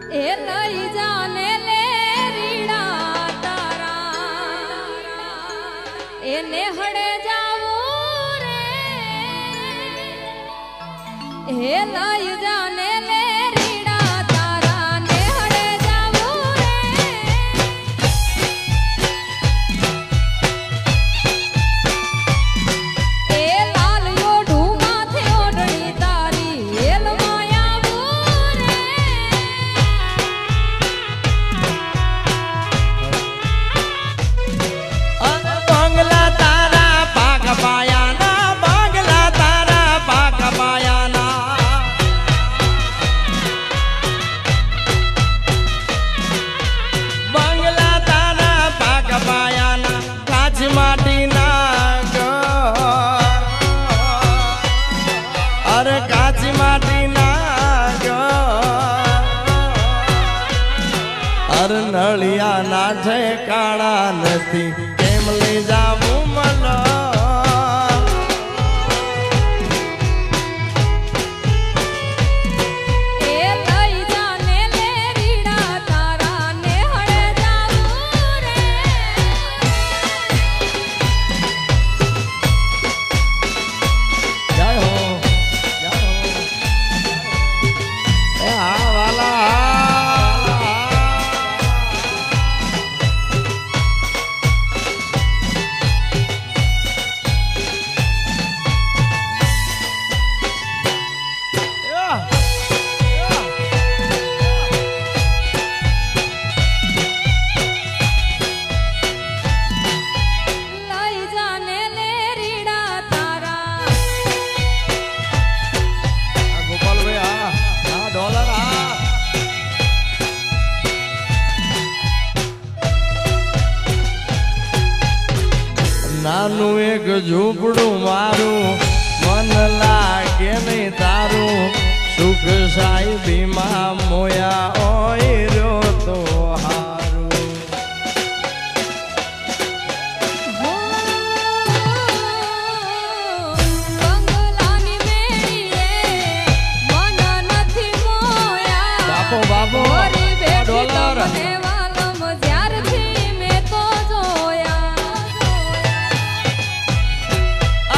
એ લઈ જાને લે રીડા તારા એને હડે જાવું રે એ લઈ જાને લે રીડા તારા ને હડે જાવું રે એ લાલ યોઢું માથે ઓઢણી તારી એલ માયાવું રે બંગલા તારા પાક પાયાના બંગલા તારા પાક પાયાના બંગલા તારા પાક પાયાના કાચ માટીના ઘર અરે કાચ માટીના ઘર અરે નળિયા ના ઠેકાણા નથી કેમ લઈ જાવું મને એ લઈ જાને લે રીડા તારા ને હડે જાવું રે જય હો જય હો એ હા વાલા લઈ જાને લે રીડા તારા ગોપાલભાઈ હા ડોલર હા નાનું એક ઝૂંપડું મારું મન લાગે નહીં તારું સુખ સાહેબીમાં મોયા ઓય રહ્યો તો હારું બંગલાની મેળીએ મન નથી મોયા બાપો બાપો મારી બેટી ડોલર તમને વાલમ જ્યારથી મેં તો જોયા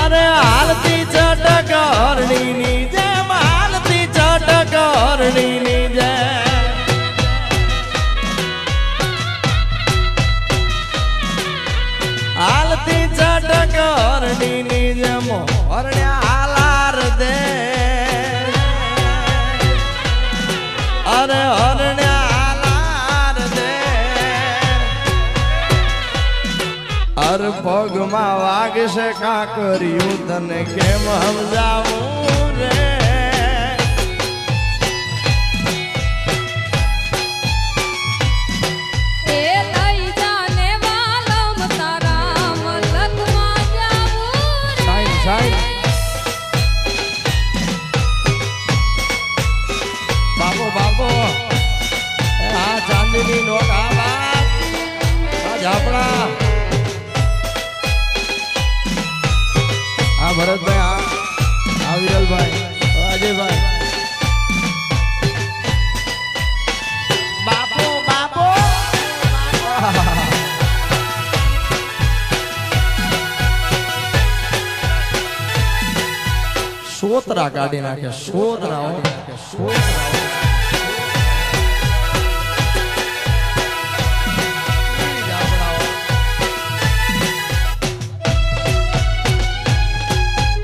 અરે હાલતી ચટક હરણીની જેમ હાલતી ચટક હરણીની જેમ હાલતી ચટક હરણીની જેમ હરણ્યા હાલાર દે અરે હરણ્યા હાલાર દે અર પગમાં વાગશે કાકર્યું તને કેમ સમજાવું રે એ લઈ જાને વાલમ તારા મલકમાં જાવું રે સાઈન સાઈન બાપો બાપો એ આ ચાંદીની નોટ આ બાપ આ ઝાપડા આ ભરતભાઈ આ વિરલભાઈ અજયભાઈ બાપો બાપો સોતરા કાઢી નાખે સોતરા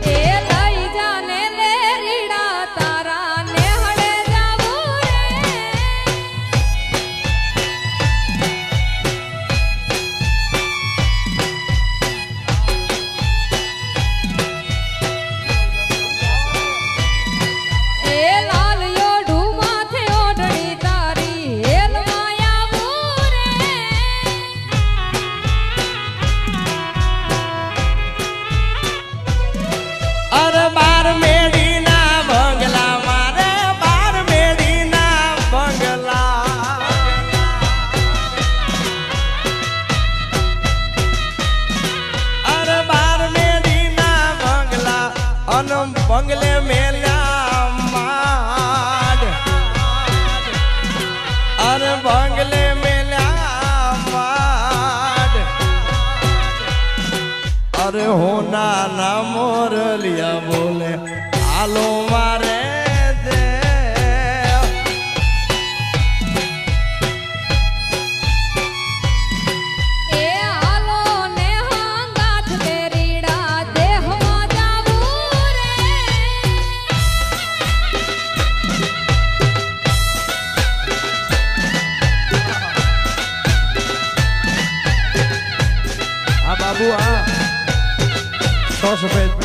એ લઈ જાને લે રીડા તારા ને હડે જાવું રે એ લાલ યોઢું નાના મોરલિયા બોલે હાલો મારે દેવ. એ હાલો ને હંગાથ તેરીડા દેહમાં જાવું રે. આ બાબુ આ 100 સફેદ